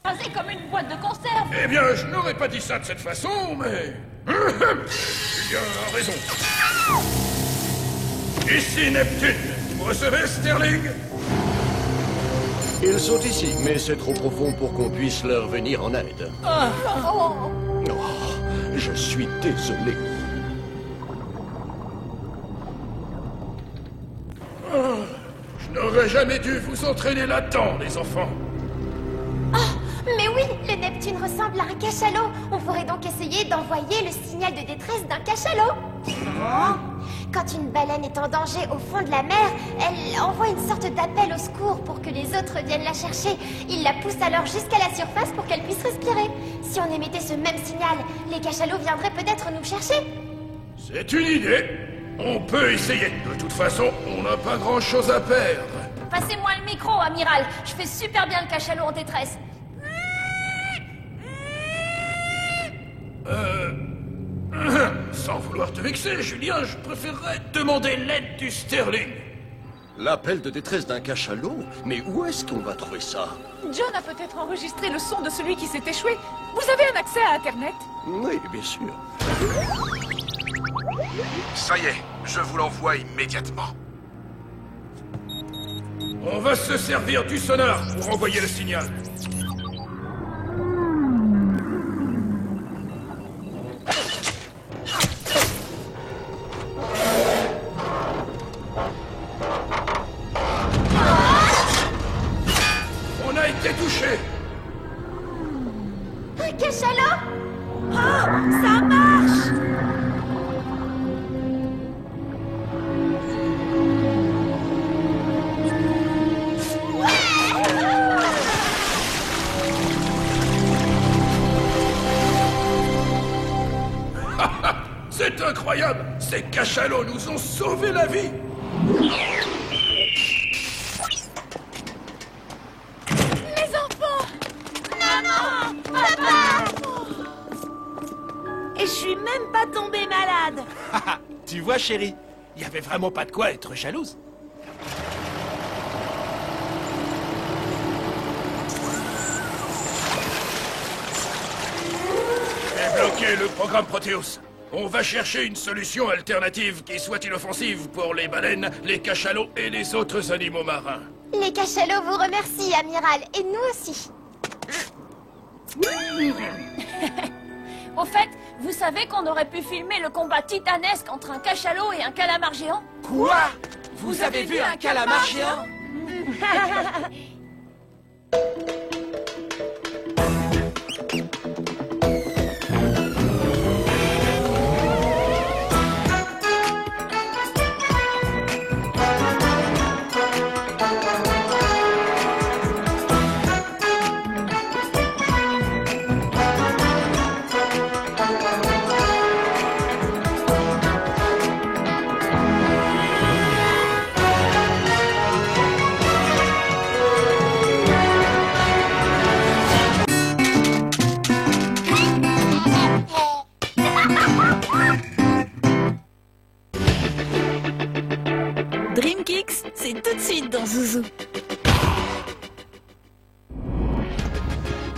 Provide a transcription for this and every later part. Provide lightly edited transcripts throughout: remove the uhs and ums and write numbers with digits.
Rasé comme une boîte de conserve. Eh bien, je n'aurais pas dit ça de cette façon, mais... Tu as raison. Ici Neptune. Vous recevez, Sterling? Ils sont ici, mais c'est trop profond pour qu'on puisse leur venir en aide. Oh. Oh, je suis désolé. Je n'aurais jamais dû vous entraîner là-dedans, les enfants. Mais oui, le Neptune ressemble à un cachalot. On pourrait donc essayer d'envoyer le signal de détresse d'un cachalot. Quand une baleine est en danger au fond de la mer, elle envoie une sorte d'appel au secours pour que les autres viennent la chercher. Il la pousse alors jusqu'à la surface pour qu'elle puisse respirer. Si on émettait ce même signal, les cachalots viendraient peut-être nous chercher. C'est une idée. On peut essayer. De toute façon, on n'a pas grand-chose à perdre. Passez-moi le micro, amiral. Je fais super bien le cachalot en détresse. Sans vouloir te vexer, Julien, je préférerais demander l'aide du Sterling. L'appel de détresse d'un cachalot? Mais où est-ce qu'on va trouver ça? John a peut-être enregistré le son de celui qui s'est échoué. Vous avez un accès à Internet? Oui, bien sûr. Ça y est, je vous l'envoie immédiatement. On va se servir du sonar pour envoyer le signal. On a été touché. Un cachalot? Ça marche! C'est incroyable. Ces cachalots nous ont sauvé la vie. Les enfants! Maman! Papa! Et je suis même pas tombée malade! Tu vois, chérie, il y avait vraiment pas de quoi être jalouse. J'ai bloqué le programme Proteus. On va chercher une solution alternative qui soit inoffensive pour les baleines, les cachalots et les autres animaux marins. Les cachalots vous remercient, amiral, et nous aussi. Au fait, vous savez qu'on aurait pu filmer le combat titanesque entre un cachalot et un calamar géant? Quoi? Vous avez vu un calamar géant? Dreamkicks, c'est tout de suite dans Zouzou.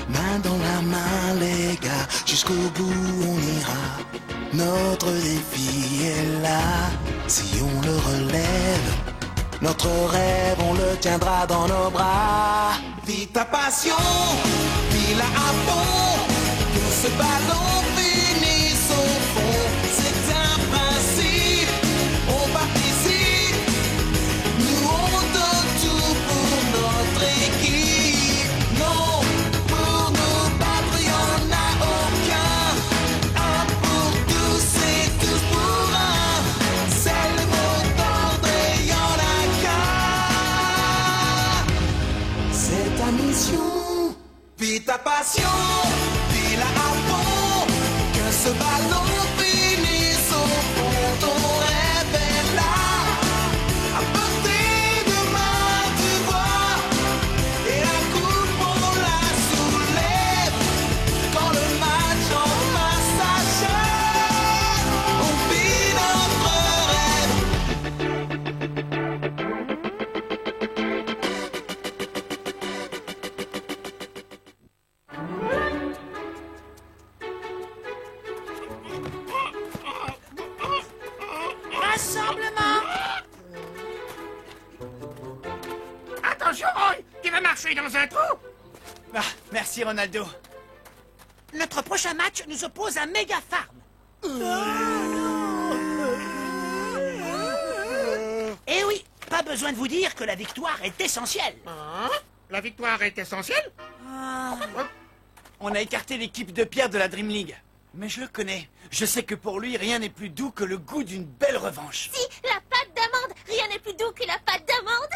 Main dans la main les gars, jusqu'au bout on ira. Notre défi est là, si on le relève. Notre rêve on le tiendra dans nos bras. Vis ta passion, vis-la à fond. Que ce ballon finisse au fond. C'est un principe, on participe. Nous on donne tout pour notre équipe. Non, pour nous battre y'en a aucun. Un pour tous et tous pour un. C'est le mot d'ordre et y'en a qu'un. C'est ta mission, vis ta passion, vis-la à fond. Que ce ballon finisse au fond. Ton rêve est là, à portée de main, tu vois. Et la coupe on la soulève. Quand le match enfin s'achève, on vit notre rêve. Attention, Roy, tu vas marcher dans un trou. Ah, merci Ronaldo. Notre prochain match nous oppose à Mega Farm. Eh oui, pas besoin de vous dire que la victoire est essentielle. La victoire est essentielle? On a écarté l'équipe de Pierre de la Dream League. Mais je le connais. Je sais que pour lui, rien n'est plus doux que le goût d'une belle revanche. Si, la pâte d'amande. Rien n'est plus doux que la pâte d'amande.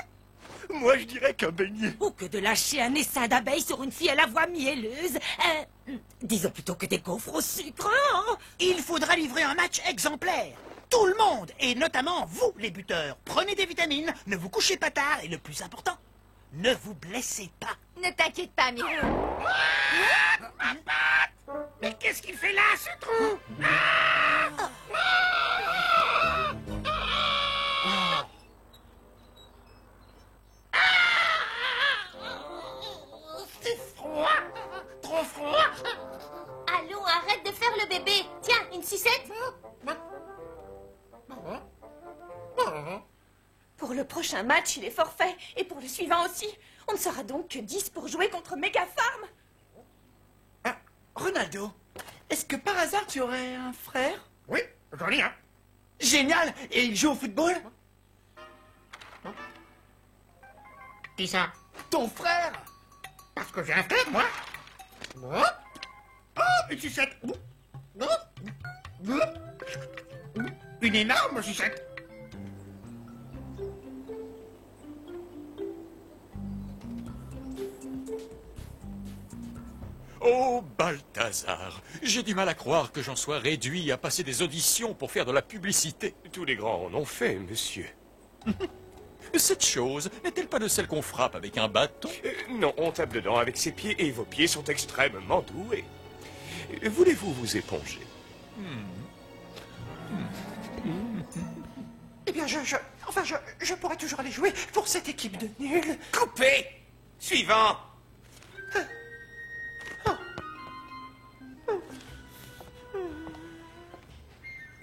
Moi, je dirais qu'un beignet. Ou que de lâcher un essaim d'abeilles sur une fille à la voix mielleuse. Disons plutôt que des gaufres au sucre. Hein. Il faudra livrer un match exemplaire. Tout le monde, et notamment vous, les buteurs, prenez des vitamines, ne vous couchez pas tard, et le plus important, ne vous blessez pas. Ne t'inquiète pas, Miro. Mais qu'est-ce qu'il fait là, ce trou? C'est froid, trop froid. Allons, arrête de faire le bébé. Tiens, une sucette. Pour le prochain match, il est forfait. Et pour le suivant aussi. On ne sera donc que 10 pour jouer contre Mega Farm. Ronaldo, est-ce que par hasard tu aurais un frère? Oui, j'en ai un. Génial. Et il joue au football? Qui ça? Ton frère? Parce que j'ai un frère, moi. Oh, une sucette. Une énorme sucette. Oh, Balthazar, j'ai du mal à croire que j'en sois réduit à passer des auditions pour faire de la publicité. Tous les grands en ont fait, monsieur. Cette chose n'est-elle pas de celle qu'on frappe avec un bâton? Non, on tape dedans avec ses pieds et vos pieds sont extrêmement doués. Voulez-vous vous éponger? Eh bien, je pourrais toujours aller jouer pour cette équipe de nuls. Coupé! Suivant!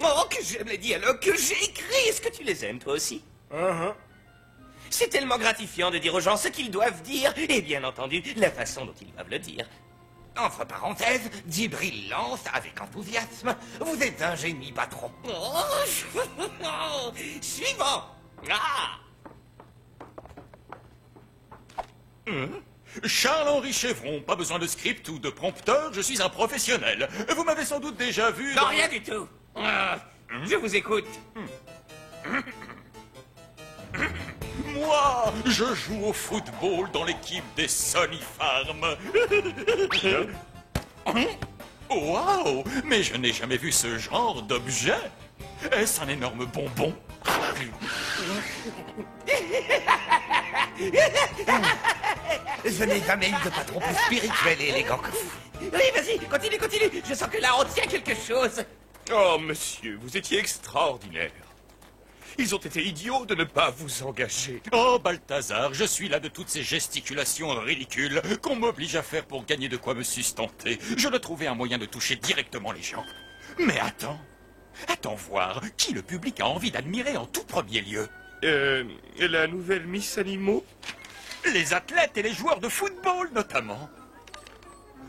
Oh, que j'aime les dialogues que j'ai écrits! Est-ce que tu les aimes, toi aussi? C'est tellement gratifiant de dire aux gens ce qu'ils doivent dire, et bien entendu, la façon dont ils doivent le dire. Entre parenthèses, Djibril lance avec enthousiasme. Vous êtes un génie, patron. Suivant! Ah! Charles-Henri Chevron, pas besoin de script ou de prompteur, je suis un professionnel. Vous m'avez sans doute déjà vu... Non, rien du tout. Je vous écoute. Moi, je joue au football dans l'équipe des Sunny Farm. Wow, mais je n'ai jamais vu ce genre d'objet. Est-ce un énorme bonbon? Je n'ai jamais eu de patron plus spirituel et élégant que vous. Oui, vas-y, continue, continue. Je sens que là, on tient quelque chose. Oh, monsieur, vous étiez extraordinaire. Ils ont été idiots de ne pas vous engager. Oh, Balthazar, je suis là de toutes ces gesticulations ridicules qu'on m'oblige à faire pour gagner de quoi me sustenter. Je dois trouver un moyen de toucher directement les gens. Mais attends voir qui le public a envie d'admirer en tout premier lieu. La nouvelle Miss Animaux? Les athlètes et les joueurs de football, notamment.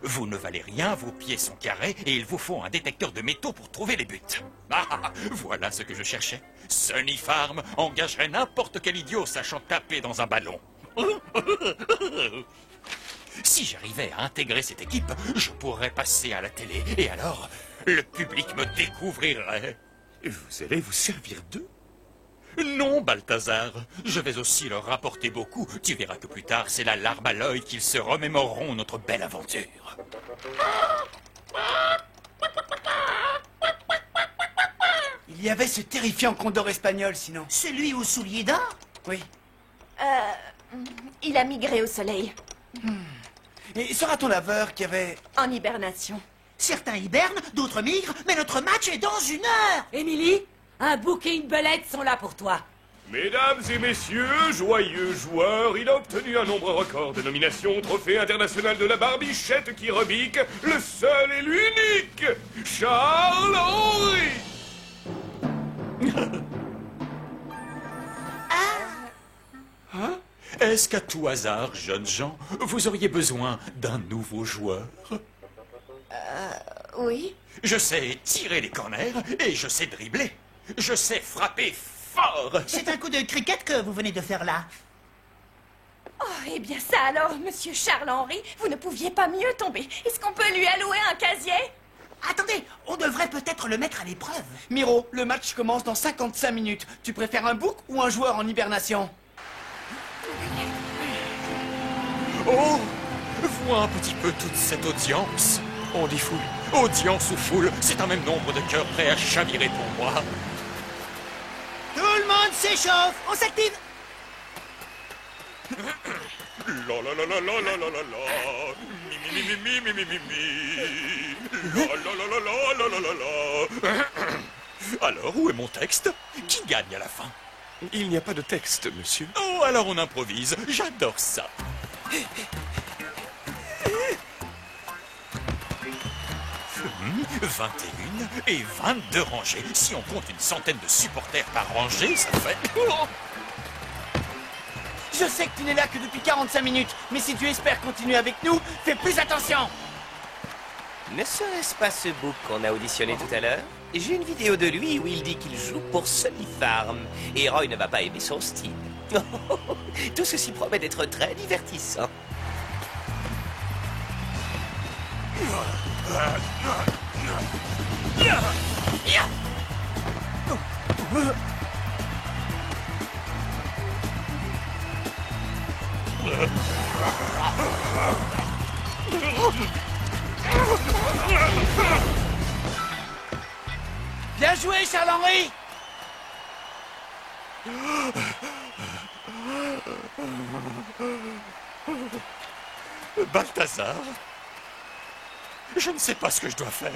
Vous ne valez rien, vos pieds sont carrés et il vous faut un détecteur de métaux pour trouver les buts. Ah, voilà ce que je cherchais. Sunny Farm engagerait n'importe quel idiot sachant taper dans un ballon. Si j'arrivais à intégrer cette équipe, je pourrais passer à la télé et alors le public me découvrirait. Vous allez vous servir d'eux? Non, Balthazar. Je vais aussi leur rapporter beaucoup. Tu verras que plus tard, c'est la larme à l'œil qu'ils se remémoreront notre belle aventure. Il y avait ce terrifiant condor espagnol, sinon. Celui aux souliers d'or? Oui. Il a migré au soleil. Et ce raton laveur qui avait... En hibernation. Certains hibernent, d'autres migrent, mais notre match est dans 1 heure. Émilie, un bouc et une belette sont là pour toi. Mesdames et messieurs, joyeux joueurs, il a obtenu un nombre record de nominations au Trophée international de la barbichette qui rebique, le seul et l'unique, Charles-Henri. Est-ce qu'à tout hasard, jeunes gens, vous auriez besoin d'un nouveau joueur? Oui. Je sais tirer les corners et je sais dribbler. Je sais frapper fort. C'est un coup de cricket que vous venez de faire là. Oh, eh bien ça alors, monsieur Charles-Henri, vous ne pouviez pas mieux tomber. Est-ce qu'on peut lui allouer un casier? Attendez, on devrait peut-être le mettre à l'épreuve. Miro, le match commence dans 55 minutes. Tu préfères un bouc ou un joueur en hibernation? Oh, vois un petit peu toute cette audience. On dit foule. Audience ou foule, c'est un même nombre de cœurs prêts à chavirer pour moi. Tout le monde s'échauffe, on s'active. La la la la la la la la la. Mi mi mi mi mi mi mi mi. La la la la la la la la la. Alors, où est mon texte? Qui gagne à la fin? Il n'y a pas de texte, monsieur. Oh, alors on improvise. J'adore ça. 21 et 22 rangées. Si on compte une centaine de supporters par rangée, ça fait... Je sais que tu n'es là que depuis 45 minutes, mais si tu espères continuer avec nous, fais plus attention. Ne serait-ce pas ce bouc qu'on a auditionné tout à l'heure? J'ai une vidéo de lui où il dit qu'il joue pour Sunny Farm. Et Roy ne va pas aimer son style. Tout ceci promet d'être très divertissant. Bien joué, Charles-Henri. Balthazar, je ne sais pas ce que je dois faire.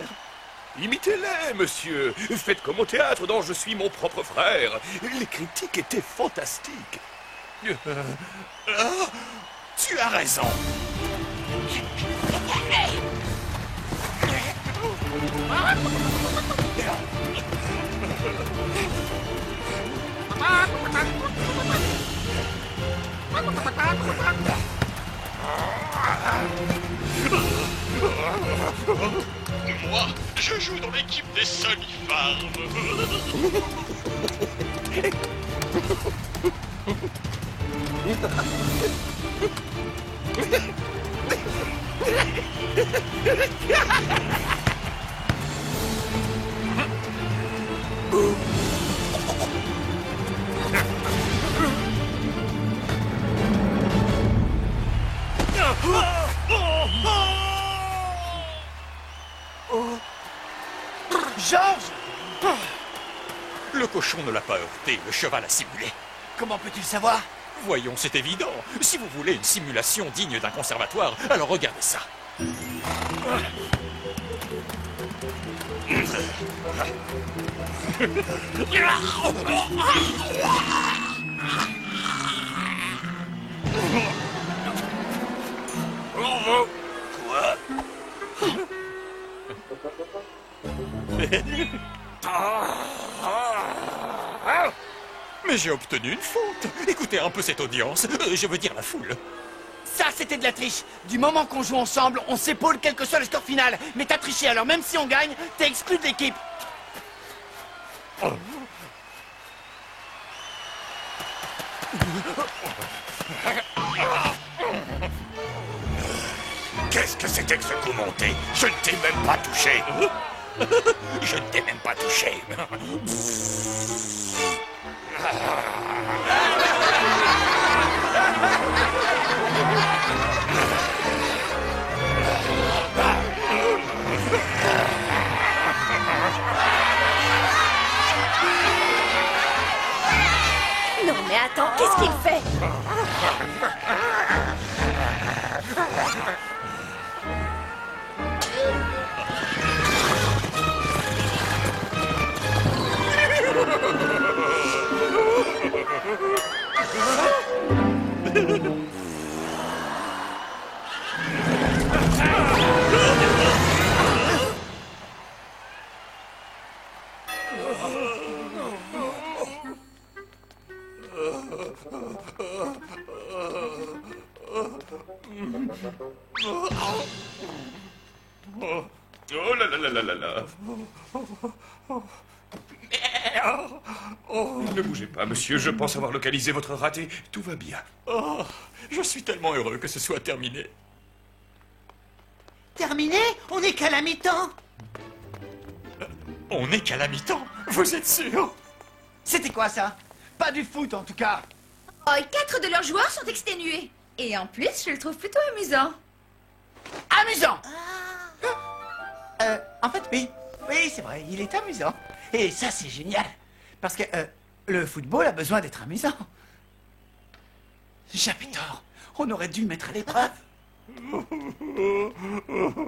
Imitez-les, monsieur. Faites comme au théâtre dont je suis mon propre frère. Les critiques étaient fantastiques. Tu as raison. Moi, je joue dans l'équipe des Sunny Farm. Georges! Le cochon ne l'a pas heurté, le cheval a simulé. Comment peux-tu le savoir? Voyons, c'est évident. Si vous voulez une simulation digne d'un conservatoire, alors regardez ça. Mais j'ai obtenu une faute. Écoutez un peu cette audience. Je veux dire la foule. Ça, c'était de la triche. Du moment qu'on joue ensemble, on s'épaule quel que soit le score final. Mais t'as triché, alors même si on gagne, t'es exclu de l'équipe. Qu'est-ce que c'était que ce coup monté? Je ne t'ai même pas touché. Je ne t'ai même pas touché. Non mais attends, qu'est-ce qu'il fait? Oh là là là là là là. Ne bougez pas, monsieur, je pense avoir localisé votre raté. Tout va bien. Oh, je suis tellement heureux que ce soit terminé. Terminé? On n'est qu'à la mi-temps. On n'est qu'à la mi-temps, vous êtes sûr? C'était quoi ça? Pas du foot en tout cas. Oh, et 4 de leurs joueurs sont exténués. Et en plus, je le trouve plutôt amusant. Amusant! En fait, oui. Oui, c'est vrai, il est amusant. Et ça, c'est génial. Parce que le football a besoin d'être amusant. J'avais tort. On aurait dû le mettre à l'épreuve.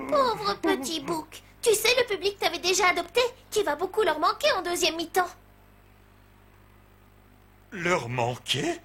Pauvre petit bouc. Tu sais, le public t'avait déjà adopté. Tu vas beaucoup leur manquer en deuxième mi-temps. Leur manquer?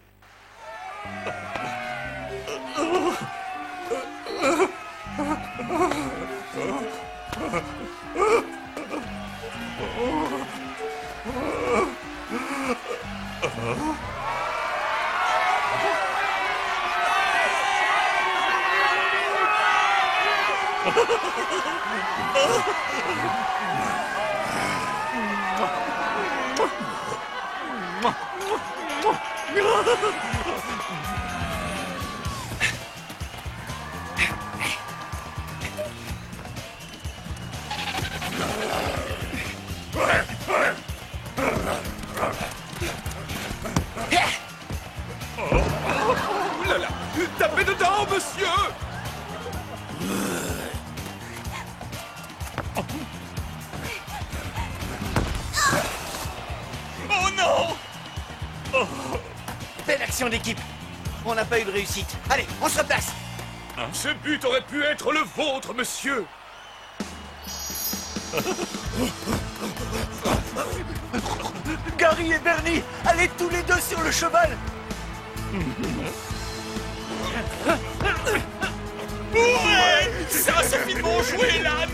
Oh là là, tapez dedans, monsieur! Oh non! Belle action d'équipe. On n'a pas eu de réussite. Allez, on se replace. Ce but aurait pu être le vôtre, monsieur! Gary et Bernie, allez tous les deux sur le cheval. Ouais! Ça, c'est finement joué, l'âne!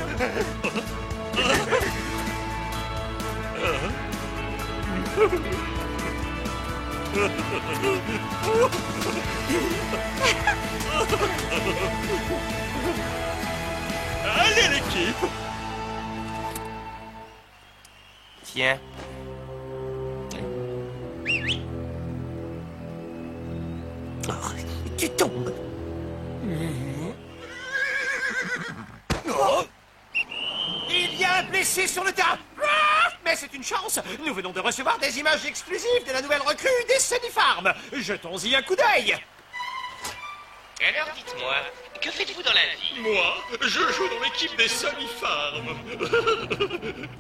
Allez, l'équipe! Tiens. Oh, tu tombes. Oh. Il y a un blessé sur le terrain. Mais c'est une chance. Nous venons de recevoir des images exclusives de la nouvelle recrue des Sunny Farm. Jetons-y un coup d'œil. Alors dites-moi, que faites-vous dans la vie? Moi, je joue dans l'équipe des Sunny Farm.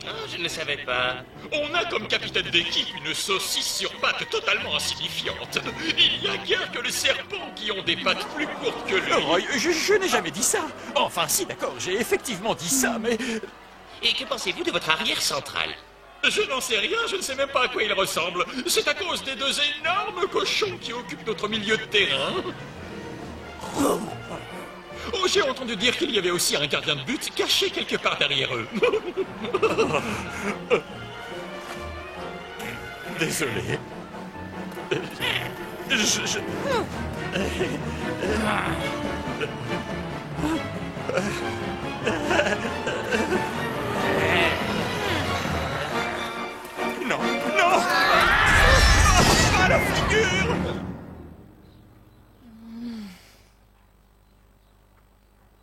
Oh, je ne savais pas. On a comme capitaine d'équipe une saucisse sur pattes totalement insignifiante. Il n'y a guère que les serpents qui ont des pattes plus courtes que lui. Roy, je n'ai jamais dit ça. Enfin, si, d'accord, j'ai effectivement dit ça, mais... Et que pensez-vous de votre arrière central? Je n'en sais rien, je ne sais même pas à quoi il ressemble. C'est à cause des deux énormes cochons qui occupent notre milieu de terrain. Oh, j'ai entendu dire qu'il y avait aussi un gardien de but caché quelque part derrière eux. Désolé. Non, non! Pas la figure!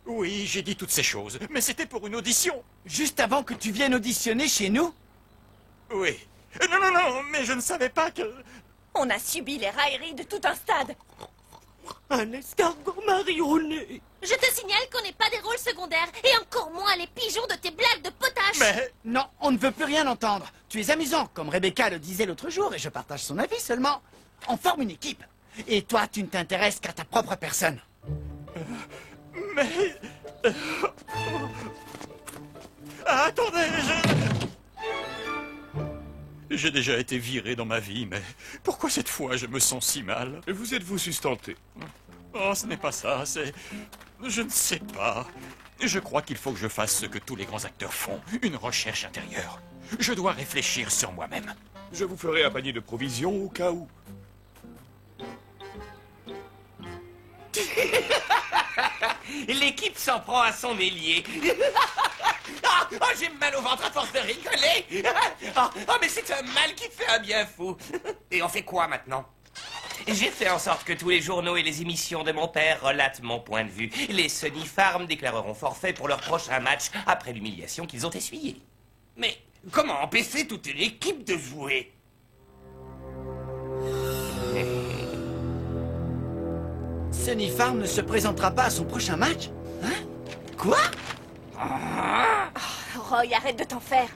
Oui, j'ai dit toutes ces choses, mais c'était pour une audition. Juste avant que tu viennes auditionner chez nous? Oui. Non, non, non, mais je ne savais pas que... On a subi les railleries de tout un stade. Un escargot marionné. Je te signale qu'on n'est pas des rôles secondaires, et encore moins les pigeons de tes blagues de potache. Mais non, on ne veut plus rien entendre. Tu es amusant, comme Rebecca le disait l'autre jour, et je partage son avis seulement. On forme une équipe. Et toi, tu ne t'intéresses qu'à ta propre personne. Mais... Attendez, J'ai déjà été viré dans ma vie, mais pourquoi cette fois je me sens si mal? Vous êtes-vous sustenté? Oh, ce n'est pas ça, c'est... Je ne sais pas. Je crois qu'il faut que je fasse ce que tous les grands acteurs font, une recherche intérieure. Je dois réfléchir sur moi-même. Je vous ferai un panier de provisions au cas où. L'équipe s'en prend à son ailier. J'ai mal au ventre à force de rigoler. Mais c'est un mal qui fait un bien fou. Et on fait quoi maintenant? J'ai fait en sorte que tous les journaux et les émissions de mon père relatent mon point de vue. Les Sunny Farm déclareront forfait pour leur prochain match après l'humiliation qu'ils ont essuyée. Mais comment empêcher toute une équipe de jouer? Sunny Farm ne se présentera pas à son prochain match? Hein? Quoi? Roy, arrête de t'en faire.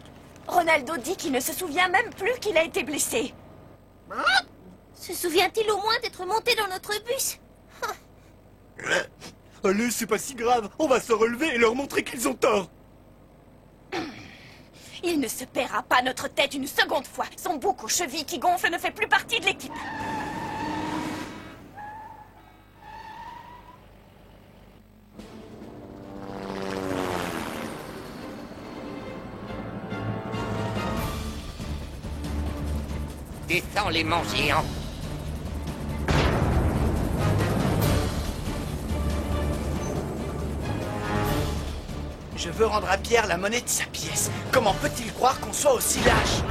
Ronaldo dit qu'il ne se souvient même plus qu'il a été blessé. Se souvient-il au moins d'être monté dans notre bus? Allez, c'est pas si grave. On va se relever et leur montrer qu'ils ont tort. Il ne se paiera pas notre tête une seconde fois. Son bouc aux chevilles qui gonfle ne fait plus partie de l'équipe. Descends les manches géants. Je veux rendre à Pierre la monnaie de sa pièce. Comment peut-il croire qu'on soit aussi lâche?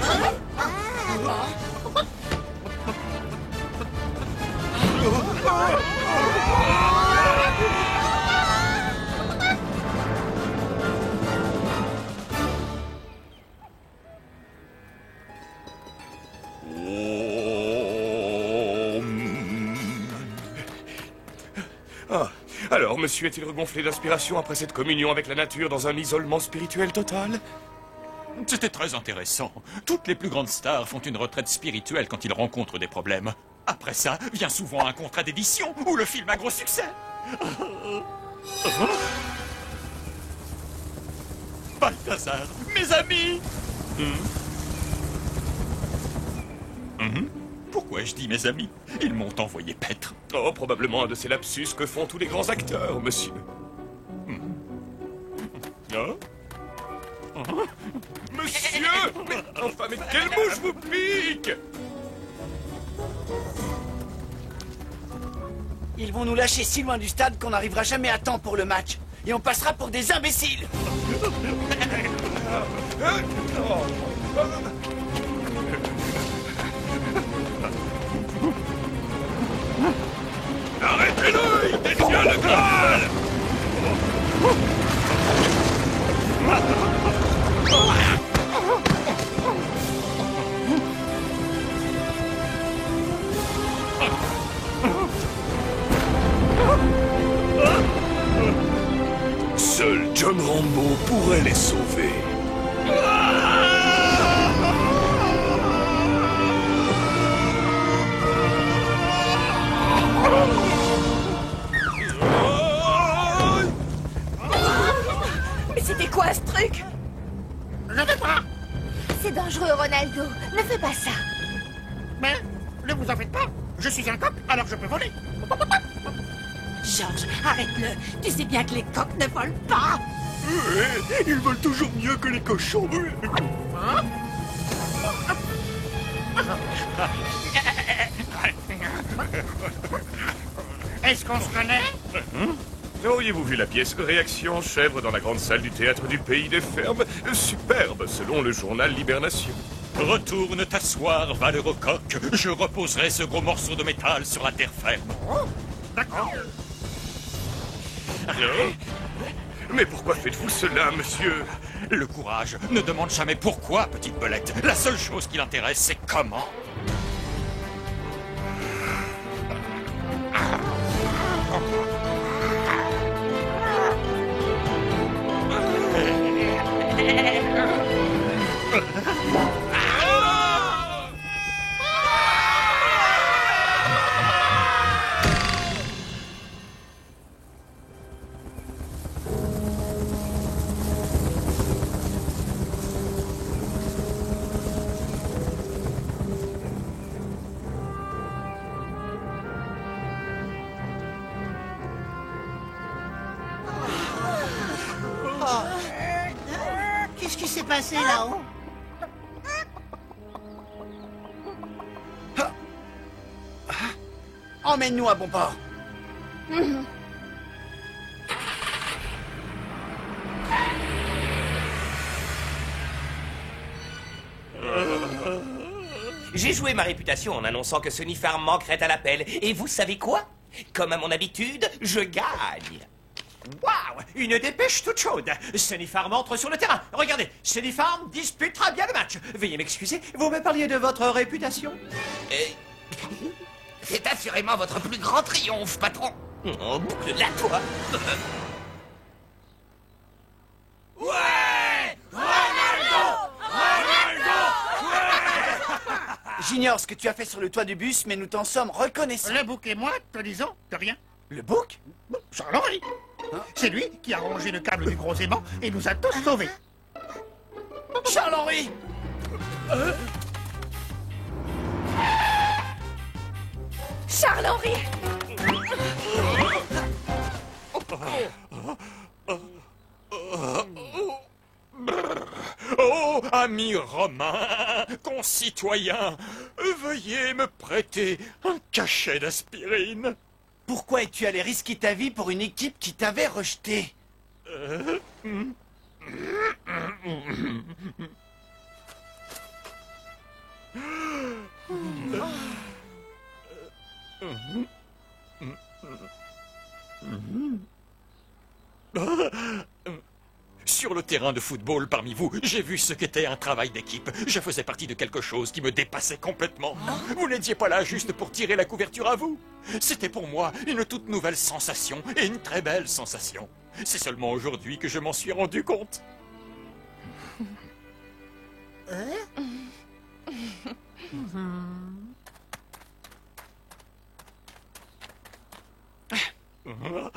Alors, monsieur est-il regonflé d'inspiration après cette communion avec la nature dans un isolement spirituel total? C'était très intéressant. Toutes les plus grandes stars font une retraite spirituelle quand ils rencontrent des problèmes. Après ça, vient souvent un contrat d'édition ou le film a gros succès. Balthazar, mes amis. Pourquoi je dis mes amis? Ils m'ont envoyé paître. Oh, probablement un de ces lapsus que font tous les grands acteurs, monsieur. Monsieur! Enfin, mais quelle mouche vous pique! Ils vont nous lâcher si loin du stade qu'on n'arrivera jamais à temps pour le match. Et on passera pour des imbéciles. Arrêtez-le! Il détient le Graal! Seul John Rambo pourrait les sauver. Mais c'était quoi ce truc? Je sais pas. C'est dangereux, Ronaldo. Ne fais pas ça. Mais ne vous en faites pas. Je suis un coq, alors je peux voler. Georges, arrête-le. Tu sais bien que les coqs ne volent pas. Ils volent toujours mieux que les cochons. Est-ce qu'on se connaît? Auriez-vous vu la pièce Réaction chèvre dans la grande salle du théâtre du Pays des Fermes? Superbe, selon le journal Libération. Retourne t'asseoir, valeureux coq. Je reposerai ce gros morceau de métal sur la terre ferme. D'accord. Mais pourquoi faites-vous cela, monsieur? Le courage ne demande jamais pourquoi, petite belette. La seule chose qui l'intéresse, c'est comment. Qu'est-ce qui s'est passé là-haut? Emmène-nous à bon port. J'ai joué ma réputation en annonçant que Sunny Farm manquerait à l'appel. Et vous savez quoi? Comme à mon habitude, je gagne. Waouh! Une dépêche toute chaude. Sunny Farm entre sur le terrain. Regardez, Sunny Farm disputera bien le match. Veuillez m'excuser, vous me parliez de votre réputation? C'est assurément votre plus grand triomphe, patron. Oh, boucle-la, toi. Ouais! Ronaldo! J'ignore ce que tu as fait sur le toit du bus, mais nous t'en sommes reconnaissants. Le bouc et moi, te disons, de rien. Le bouc? Charles-Henri. C'est lui qui a rangé le câble du gros aimant et nous a tous sauvés. Charles-Henri! Charles-Henri! Oh, ami romain, concitoyen, veuillez me prêter un cachet d'aspirine. Pourquoi es-tu allé risquer ta vie pour une équipe qui t'avait rejeté? Sur le terrain de football parmi vous, j'ai vu ce qu'était un travail d'équipe. Je faisais partie de quelque chose qui me dépassait complètement. Vous n'étiez pas là juste pour tirer la couverture à vous. C'était pour moi une toute nouvelle sensation, et une très belle sensation. C'est seulement aujourd'hui que je m'en suis rendu compte.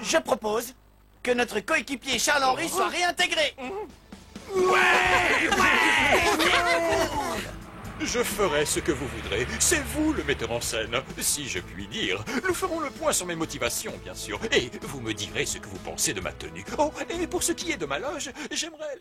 Je propose que notre coéquipier Charles-Henri soit réintégré. Je ferai ce que vous voudrez. C'est vous le metteur en scène, si je puis dire. Nous ferons le point sur mes motivations, bien sûr. Et vous me direz ce que vous pensez de ma tenue. Oh, et pour ce qui est de ma loge, j'aimerais...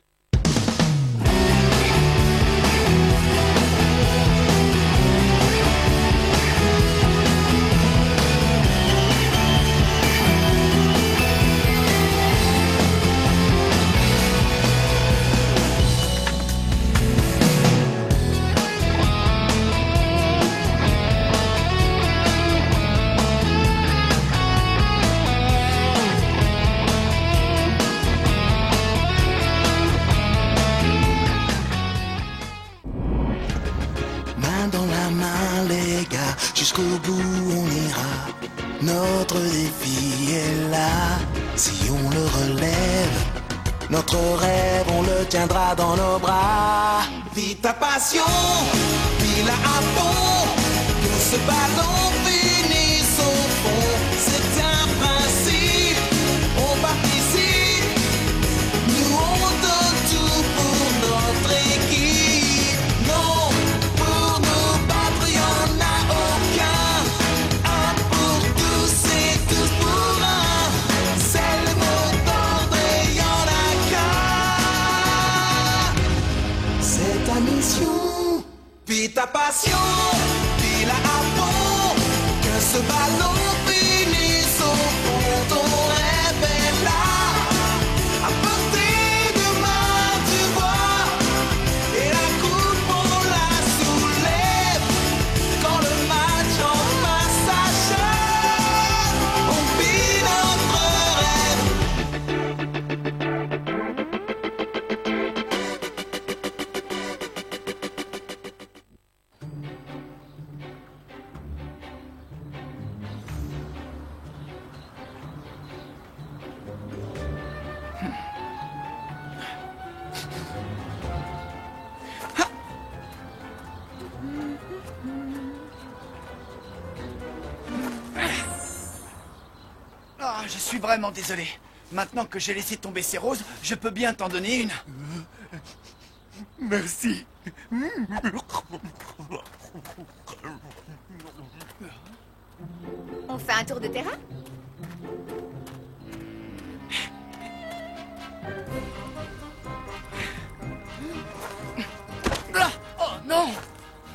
Jusqu'au bout on ira. Notre défi est là. Si on le relève, notre rêve on le tiendra dans nos bras. Vis ta passion, vis-la à fond. Que ce ballon finisse au fond. C'est un principe, on participe. Nous on donne tout pour notre équipe. Non, pour nous battre y'en a aucun. Un pour tous et tous pour un. C'est le mot d'ordre et y'en a qu'un. C'est ta mission, vis ta passion, vis-la à fond. Que ce ballon finisse au fond. Ton rêve est là, à portée de main, tu vois. Et la coupe on la soulève. Quand le match enfin s'achève, on vit notre rêve. Ah, je suis vraiment désolé. Maintenant que j'ai laissé tomber ces roses, je peux bien t'en donner une. Merci. On fait un tour de terrain? Ah, oh non!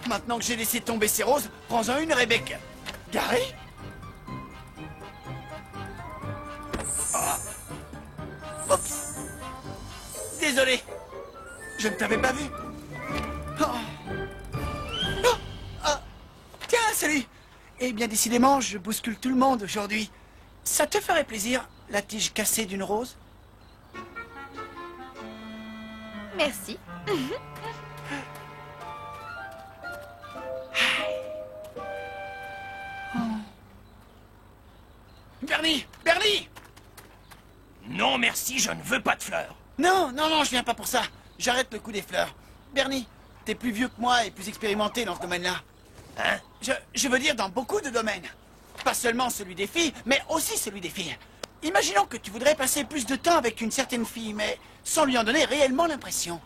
Maintenant que j'ai laissé tomber ces roses, prends-en une, Rebecca. Gary? Ah. Oups. Désolé. Je ne t'avais pas vu. Ah. Ah. Ah. Eh bien, décidément, je bouscule tout le monde aujourd'hui. Ça te ferait plaisir, la tige cassée d'une rose? Merci. Bernie! Bernie! Non, merci, je ne veux pas de fleurs. Non, non, non, je viens pas pour ça. J'arrête le coup des fleurs. Bernie, t'es plus vieux que moi et plus expérimenté dans ce domaine-là. Hein? Je veux dire dans beaucoup de domaines. Pas seulement celui des filles, mais aussi celui des filles. Imaginons que tu voudrais passer plus de temps avec une certaine fille, mais sans lui en donner réellement l'impression.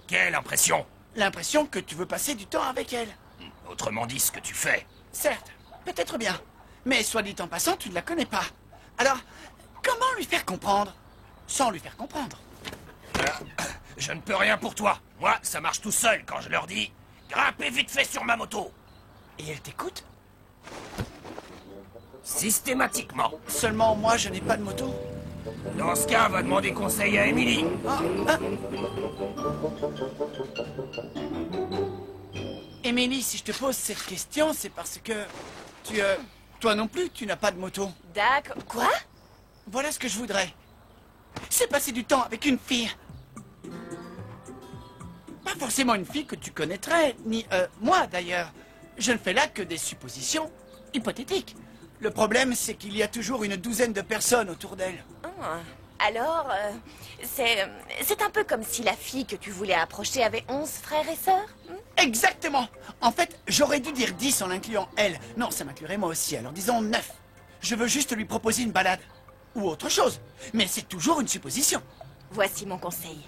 Quelle impression? L'impression que tu veux passer du temps avec elle. Autrement dit, ce que tu fais. Certes, peut-être bien. Mais soit dit en passant, tu ne la connais pas. Alors, comment lui faire comprendre? Sans lui faire comprendre. Je ne peux rien pour toi. Moi, ça marche tout seul quand je leur dis « Grimpez vite fait sur ma moto !» Et elle t'écoute? Systématiquement. Seulement moi, je n'ai pas de moto. Dans ce cas, va demander conseil à Emily. Emily, si je te pose cette question, c'est parce que toi non plus, tu n'as pas de moto. D'accord. Quoi? Voilà ce que je voudrais. C'est passer du temps avec une fille. Pas forcément une fille que tu connaîtrais, ni moi d'ailleurs. Je ne fais là que des suppositions hypothétiques. Le problème, c'est qu'il y a toujours une douzaine de personnes autour d'elle. Alors, c'est un peu comme si la fille que tu voulais approcher avait 11 frères et sœurs? Exactement. En fait, j'aurais dû dire 10 en incluant elle. Non, ça m'inclurait moi aussi, alors disons 9. Je veux juste lui proposer une balade. Ou autre chose. Mais c'est toujours une supposition. Voici mon conseil.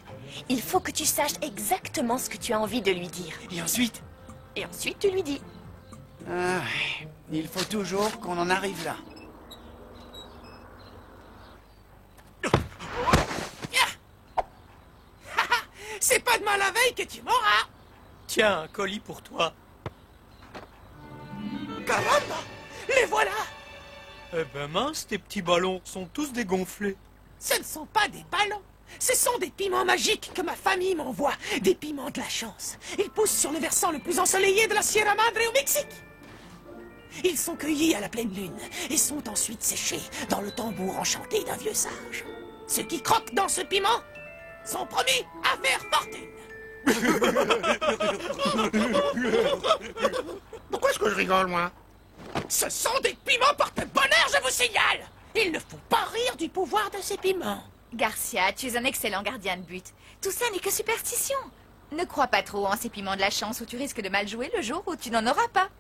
Il faut que tu saches exactement ce que tu as envie de lui dire. Et ensuite? Et ensuite, tu lui dis. Ah, il faut toujours qu'on en arrive là. C'est pas demain la veille que tu m'auras. Tiens, un colis pour toi. Caramba! Les voilà! Eh ben mince, tes petits ballons sont tous dégonflés. Ce ne sont pas des ballons. Ce sont des piments magiques que ma famille m'envoie. Des piments de la chance. Ils poussent sur le versant le plus ensoleillé de la Sierra Madre au Mexique. Ils sont cueillis à la pleine lune et sont ensuite séchés dans le tambour enchanté d'un vieux sage. Ceux qui croquent dans ce piment sont promis à faire fortune. Pourquoi est-ce que je rigole, moi? Ce sont des piments porte-bonheur, je vous signale. Il ne faut pas rire du pouvoir de ces piments. Garcia, tu es un excellent gardien de but. Tout ça n'est que superstition. Ne crois pas trop en ces piments de la chance où tu risques de mal jouer le jour où tu n'en auras pas.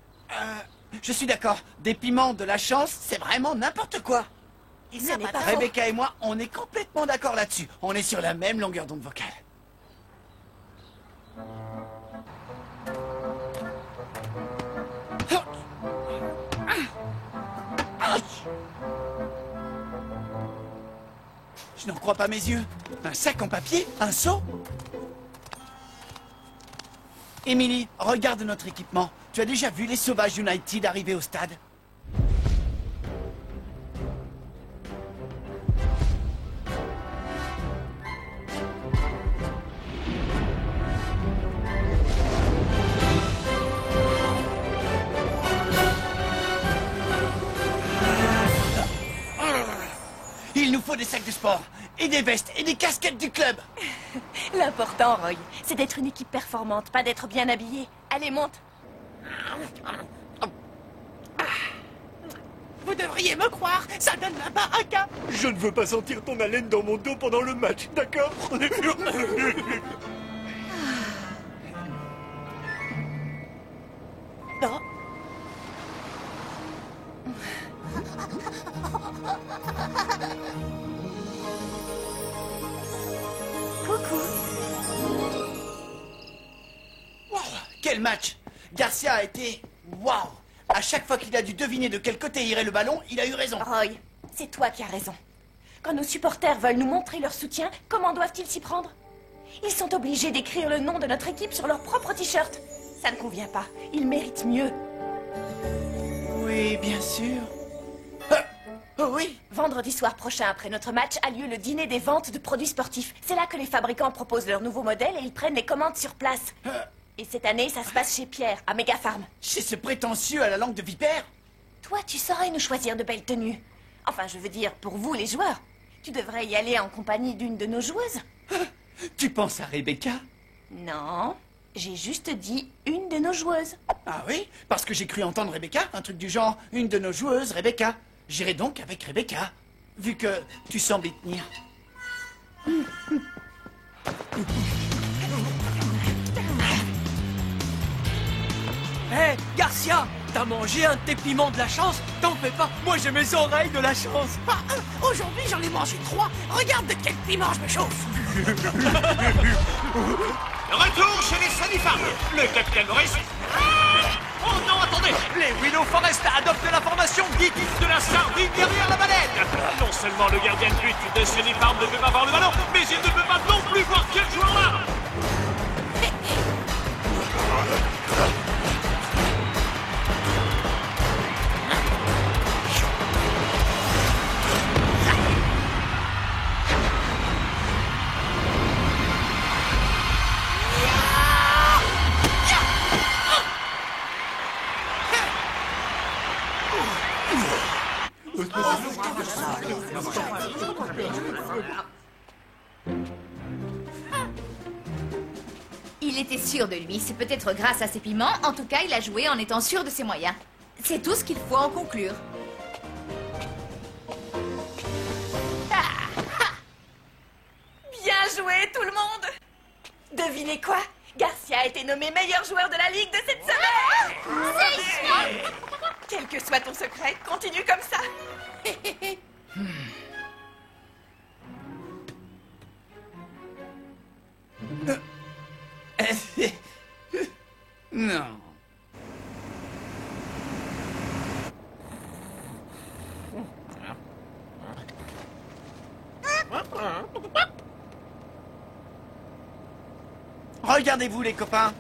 Je suis d'accord. Des piments de la chance, c'est vraiment n'importe quoi. Et ce n'est pas faux. Rebecca et moi, on est complètement d'accord là-dessus. On est sur la même longueur d'onde vocale. Je n'en crois pas mes yeux. Un sac en papier? Un seau? Emily, regarde notre équipement. Tu as déjà vu les Sauvages United arriver au stade? Il nous faut des sacs de sport, et des vestes, et des casquettes du club. L'important, Roy, c'est d'être une équipe performante, pas d'être bien habillé. Allez, monte. Vous devriez me croire, ça donne la baraka. Je ne veux pas sentir ton haleine dans mon dos pendant le match, d'accord? Non. Coucou. Wow, quel match! Garcia a été... Waouh! À chaque fois qu'il a dû deviner de quel côté irait le ballon, il a eu raison. Roy, c'est toi qui as raison. Quand nos supporters veulent nous montrer leur soutien, comment doivent-ils s'y prendre? Ils sont obligés d'écrire le nom de notre équipe sur leur propre t-shirt. Ça ne convient pas. Ils méritent mieux. Oui, bien sûr. Oh oui. Vendredi soir prochain, après notre match, a lieu le dîner des ventes de produits sportifs. C'est là que les fabricants proposent leurs nouveaux modèles et ils prennent les commandes sur place. Et cette année, ça se passe chez Pierre, à Megafarm. Chez ce prétentieux à la langue de vipère? Toi, tu saurais nous choisir de belles tenues. Enfin, je veux dire, pour vous, les joueurs. Tu devrais y aller en compagnie d'une de nos joueuses. Tu penses à Rebecca? Non, j'ai juste dit une de nos joueuses. Ah oui? Parce que j'ai cru entendre Rebecca, un truc du genre, une de nos joueuses, Rebecca. J'irai donc avec Rebecca, vu que tu sembles y tenir. Hé, Garcia, t'as mangé un de tes piments de la chance? T'en fais pas, moi j'ai mes oreilles de la chance. Aujourd'hui, j'en ai mangé 3. Regarde de quel piment je me chauffe. Retour chez les Sanifarm. Le capitaine Maurice... Oh non, attendez! Les Willow Forest adoptent la formation guidiste de la sardine derrière la baleine! Non seulement le gardien de but de Sunny Farm ne peut pas voir le ballon, mais il ne peut pas non plus voir quel joueur là! Il était sûr de lui, c'est peut-être grâce à ses piments, en tout cas il a joué en étant sûr de ses moyens. C'est tout ce qu'il faut en conclure. Bien joué, tout le monde! Devinez quoi? Garcia a été nommé meilleur joueur de la Ligue de cette semaine! C'est chouette! Quel que soit ton secret, continue comme ça! Non. Regardez-vous les copains.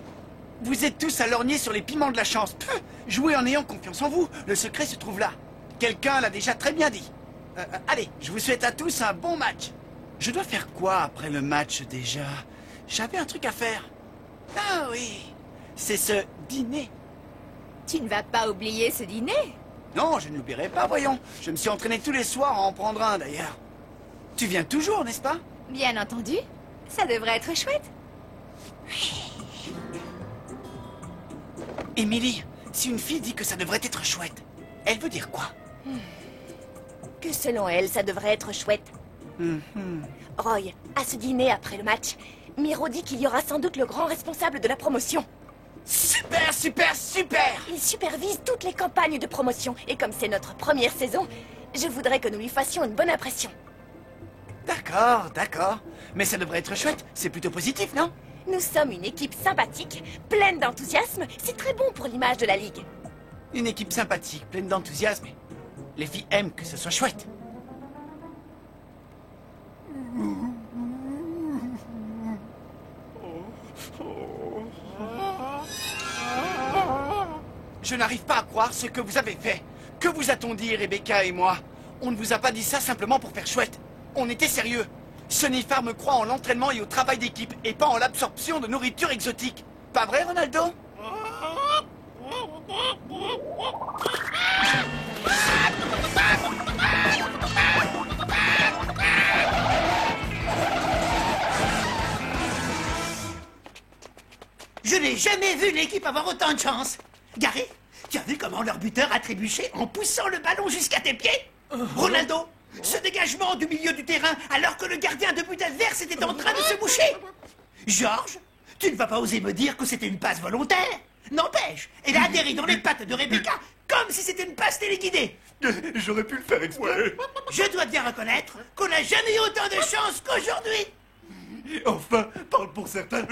Vous êtes tous à lorgner sur les piments de la chance. Pff, jouez en ayant confiance en vous. Le secret se trouve là. Quelqu'un l'a déjà très bien dit. Allez, je vous souhaite à tous un bon match. Je dois faire quoi après le match déjà? J'avais un truc à faire. Ah oui, c'est ce dîner. Tu ne vas pas oublier ce dîner? Non, je ne l'oublierai pas, voyons. Je me suis entraîné tous les soirs à en prendre un, d'ailleurs. Tu viens toujours, n'est-ce pas? Bien entendu. Ça devrait être chouette. Émilie, si une fille dit que ça devrait être chouette, elle veut dire quoi? Que selon elle, ça devrait être chouette. Roy, à ce dîner après le match, Miro dit qu'il y aura sans doute le grand responsable de la promotion. Super, super, super! Il supervise toutes les campagnes de promotion. Et comme c'est notre première saison, je voudrais que nous lui fassions une bonne impression. D'accord, d'accord. Mais ça devrait être chouette. C'est plutôt positif, non? Nous sommes une équipe sympathique, pleine d'enthousiasme. C'est très bon pour l'image de la Ligue. Une équipe sympathique, pleine d'enthousiasme. Les filles aiment que ce soit chouette. Je n'arrive pas à croire ce que vous avez fait. Que vous a-t-on dit, Rebecca et moi? On ne vous a pas dit ça simplement pour faire chouette. On était sérieux. Sunny Farm croit en l'entraînement et au travail d'équipe, et pas en l'absorption de nourriture exotique. Pas vrai, Ronaldo? Je n'ai jamais vu l'équipe avoir autant de chance. Gary, tu as vu comment leur buteur a trébuché en poussant le ballon jusqu'à tes pieds? Ronaldo, ce dégagement du milieu du terrain alors que le gardien de but adverse était en train de se boucher. Georges, tu ne vas pas oser me dire que c'était une passe volontaire. N'empêche, elle a atterri dans les pattes de Rebecca comme si c'était une passe téléguidée. J'aurais pu le faire exprès. Je dois bien reconnaître qu'on n'a jamais eu autant de chance qu'aujourd'hui. Enfin, parle pour certains.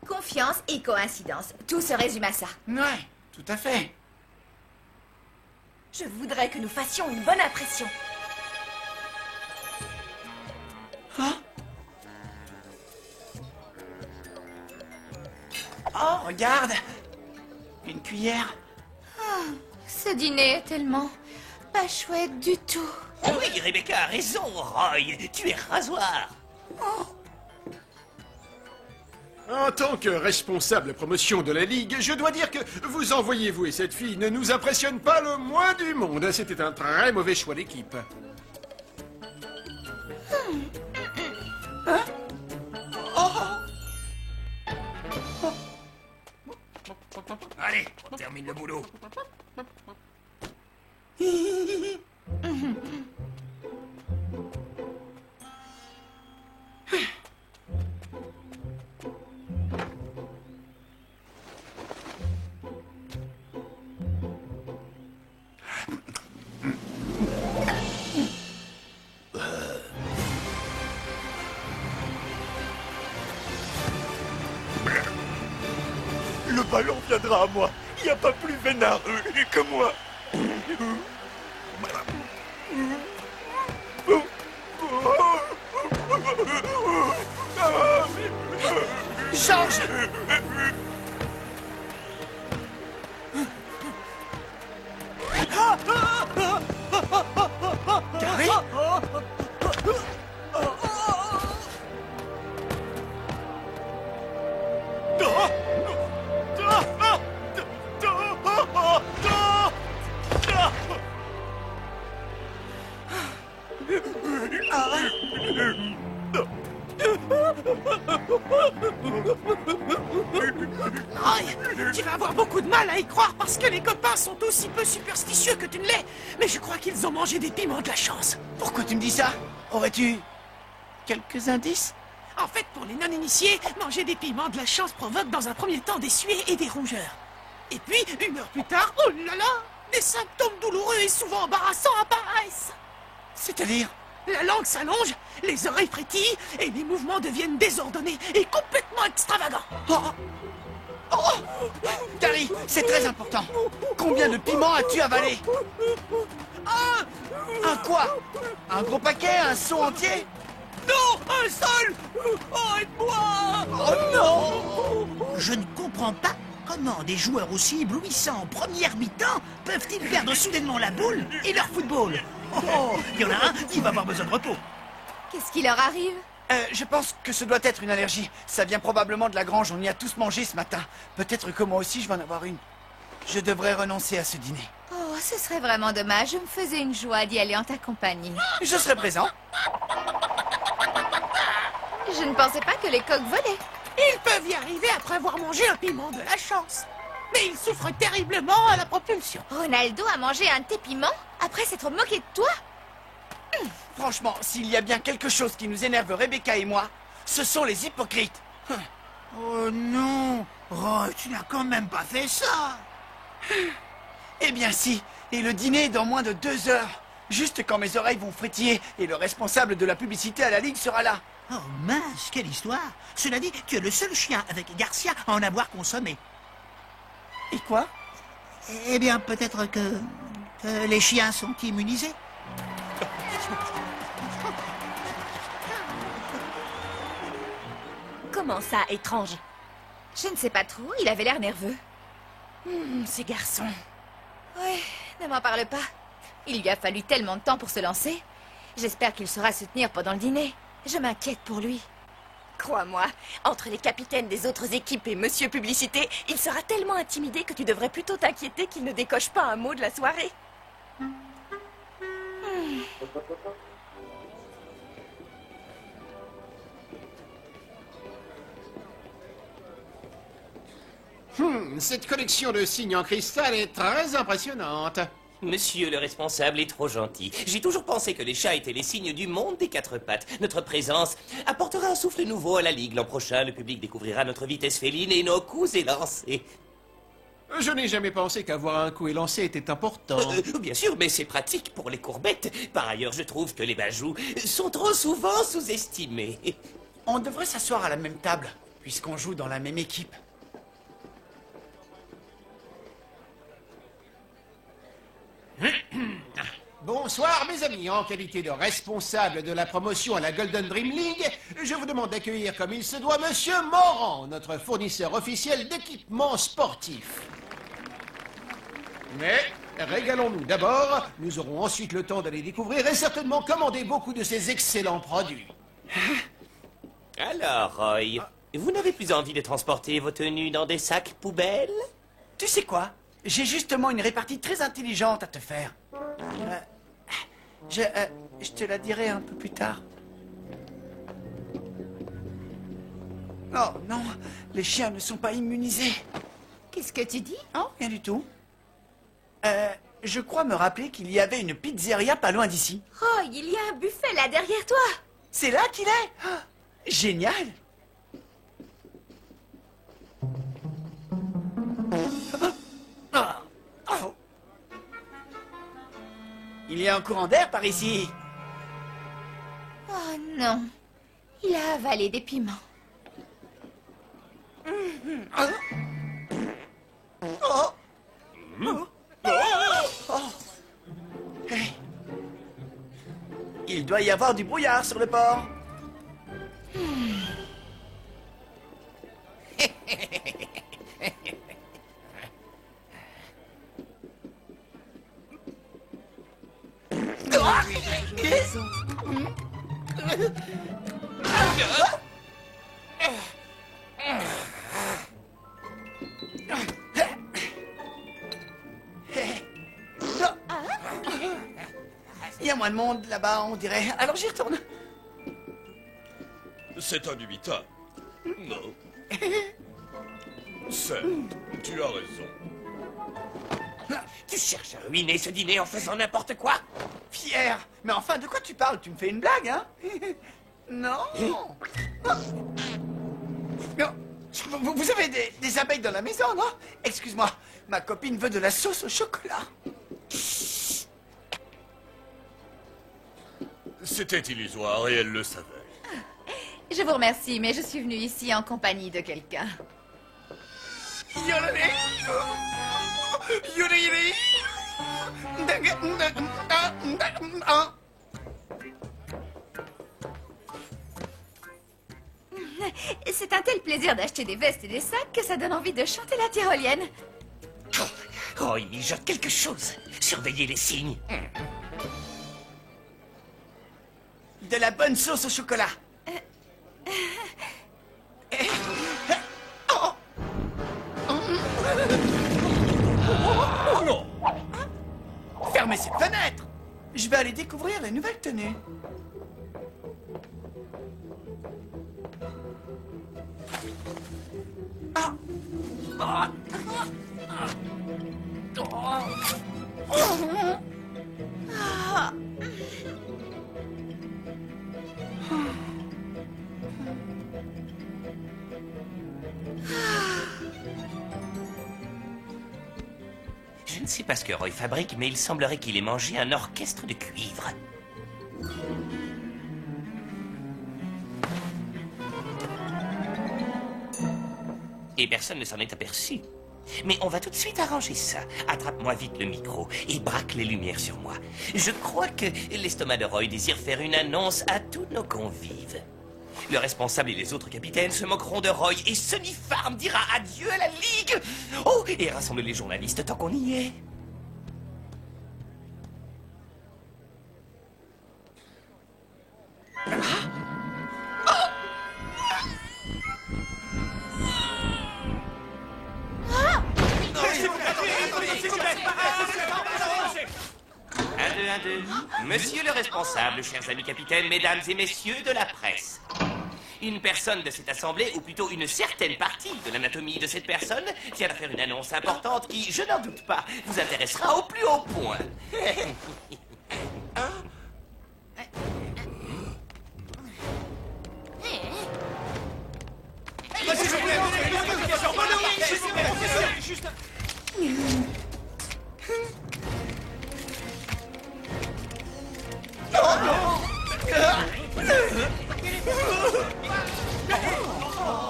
Confiance et coïncidence. Tout se résume à ça. Ouais, tout à fait. Je voudrais que nous fassions une bonne impression. Hein? Oh, regarde! Une cuillère. Ce dîner est tellement pas chouette du tout. Oui, Rebecca a raison, Roy. Tu es rasoir. En tant que responsable promotion de la Ligue, je dois dire que vous envoyez vous et cette fille ne nous impressionne pas le moins du monde. C'était un très mauvais choix d'équipe. Hein? Allez, on termine le boulot. Le ballon viendra à moi. Il n'y a pas plus vénard que moi. Georges! Gary? Tu vas avoir beaucoup de mal à y croire parce que les copains sont aussi peu superstitieux que tu ne l'es. Mais je crois qu'ils ont mangé des piments de la chance. Pourquoi tu me dis ça? Aurais-tu quelques indices? En fait, pour les non-initiés, manger des piments de la chance provoque dans un premier temps des suées et des rougeurs. Et puis, 1 heure plus tard, oh là là, des symptômes douloureux et souvent embarrassants apparaissent. C'est-à-dire? La langue s'allonge, les oreilles frétillent et les mouvements deviennent désordonnés et complètement extravagants. Gary, c'est très important. Combien de piments as-tu avalé? Un quoi? Un gros paquet? Un seau entier? Non, un seul! Oh, aide-moi! Oh non! Je ne comprends pas comment des joueurs aussi éblouissants en première mi-temps peuvent-ils perdre soudainement la boule et leur football. Oh, il y en a un qui va avoir besoin de repos. Qu'est-ce qui leur arrive? Je pense que ce doit être une allergie. Ça vient probablement de la grange, on y a tous mangé ce matin. Peut-être que moi aussi je vais en avoir une. Je devrais renoncer à ce dîner. Oh, ce serait vraiment dommage. Je me faisais une joie d'y aller en ta compagnie. Je serai présent. Je ne pensais pas que les coqs volaient. Ils peuvent y arriver après avoir mangé un piment de la chance. Mais ils souffrent terriblement à la propulsion. Ronaldo a mangé un de tes piments après s'être moqué de toi? Franchement, s'il y a bien quelque chose qui nous énerve Rebecca et moi, ce sont les hypocrites. Oh non, Roy, tu n'as quand même pas fait ça. Eh bien si, et le dîner est dans moins de 2 heures. Juste quand mes oreilles vont frétiller et le responsable de la publicité à la Ligue sera là. Oh mince, quelle histoire. Cela dit, tu es le seul chien avec Garcia à en avoir consommé. Et quoi? Eh bien, peut-être que les chiens sont immunisés. Comment ça, étrange? Je ne sais pas trop, il avait l'air nerveux. Ces garçons. Oui, ne m'en parle pas. Il lui a fallu tellement de temps pour se lancer. J'espère qu'il saura se tenir pendant le dîner. Je m'inquiète pour lui. Crois-moi, entre les capitaines des autres équipes et Monsieur Publicité, il sera tellement intimidé que tu devrais plutôt t'inquiéter qu'il ne décoche pas un mot de la soirée. Cette collection de signes en cristal est très impressionnante. Monsieur le responsable est trop gentil. J'ai toujours pensé que les chats étaient les signes du monde des 4 pattes. Notre présence apportera un souffle nouveau à la Ligue. L'an prochain, le public découvrira notre vitesse féline et nos coups élancés. Je n'ai jamais pensé qu'avoir un coup élancé était important. Bien sûr, mais c'est pratique pour les courbettes. Par ailleurs, je trouve que les bajous sont trop souvent sous-estimés. On devrait s'asseoir à la même table, puisqu'on joue dans la même équipe. Bonsoir mes amis, en qualité de responsable de la promotion à la Golden Dream League, je vous demande d'accueillir comme il se doit Monsieur Morand, notre fournisseur officiel d'équipements sportifs. Mais régalons-nous d'abord, nous aurons ensuite le temps d'aller découvrir et certainement commander beaucoup de ces excellents produits. Alors, Roy, Vous n'avez plus envie de transporter vos tenues dans des sacs poubelles? Tu sais quoi? J'ai justement une répartie très intelligente à te faire. Je te la dirai un peu plus tard. Oh non, les chiens ne sont pas immunisés. Qu'est-ce que tu dis? Oh, rien du tout. Je crois me rappeler qu'il y avait une pizzeria pas loin d'ici. Oh, il y a un buffet là derrière toi. C'est là qu'il est? Ah, génial. Oh. Il y a un courant d'air par ici. Oh non, il a avalé des piments. Oh. Hey. Il doit y avoir du brouillard sur le port. Il y a moins de monde là-bas, on dirait. Alors j'y retourne. C'est indubitablement. Non. Certes, tu as raison. Tu cherches à ruiner ce dîner en faisant n'importe quoi? Pierre, mais enfin, de quoi tu parles? Tu me fais une blague, hein? Non. Non. Vous avez des abeilles dans la maison, non? Excuse-moi, ma copine veut de la sauce au chocolat. C'était illusoire et elle le savait. Je vous remercie, mais je suis venue ici en compagnie de quelqu'un. C'est un tel plaisir d'acheter des vestes et des sacs que ça donne envie de chanter la tyrolienne. Oh, il mijote quelque chose. Surveillez les signes. De la bonne sauce au chocolat. Oh non! Fermez cette fenêtre! Je vais aller découvrir les nouvelles tenues. Ah. Ah. Ah. Je ne sais pas ce que Roy fabrique, mais il semblerait qu'il ait mangé un orchestre de cuivre. Et personne ne s'en est aperçu. Mais on va tout de suite arranger ça. Attrape-moi vite le micro et braque les lumières sur moi. Je crois que l'estomac de Roy désire faire une annonce à tous nos convives. Le responsable et les autres capitaines se moqueront de Roy et Sunny Farm dira adieu à la Ligue. Oh, et rassemble les journalistes tant qu'on y est. Un, deux. Monsieur le responsable, chers amis capitaines, mesdames et messieurs de la presse. Une personne de cette assemblée, ou plutôt une certaine partie de l'anatomie de cette personne, vient de faire une annonce importante qui, je n'en doute pas, vous intéressera au plus haut point.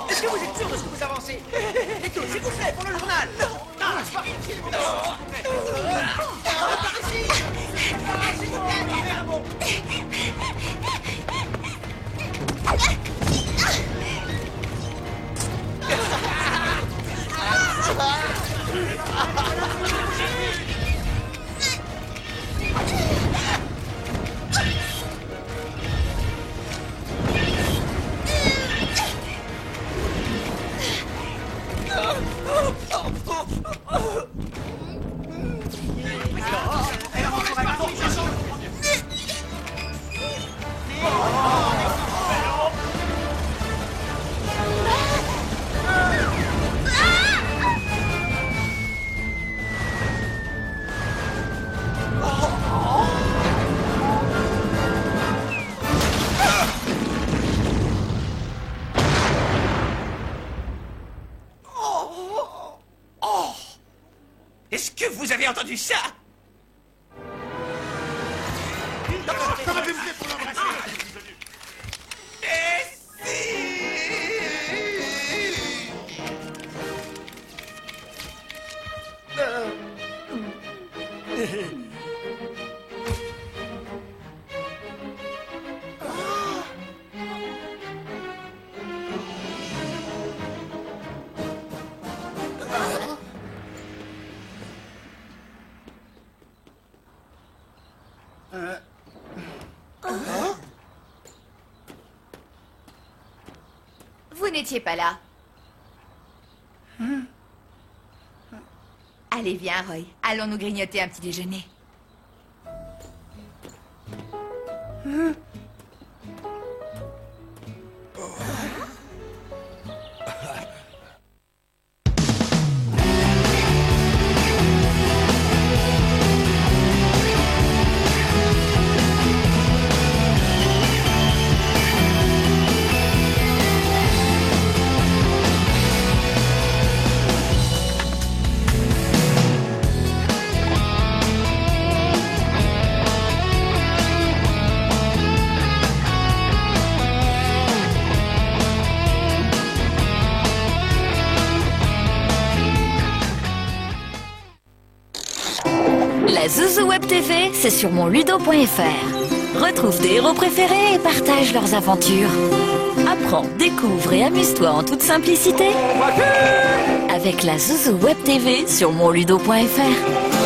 Est-ce que vous êtes sûr de ce que vous avancez? Et tout, s'il vous plaît, pour le journal. Non, c'est pas... avez entendu ça? Comment tu me fais pour l'embrasser? Vous n'étiez pas là. Allez, viens, Roy. Allons nous grignoter un petit déjeuner. La Zouzou Web TV, c'est sur monludo.fr. Retrouve tes héros préférés et partage leurs aventures. Apprends, découvre et amuse-toi en toute simplicité avec la Zouzou Web TV sur monludo.fr.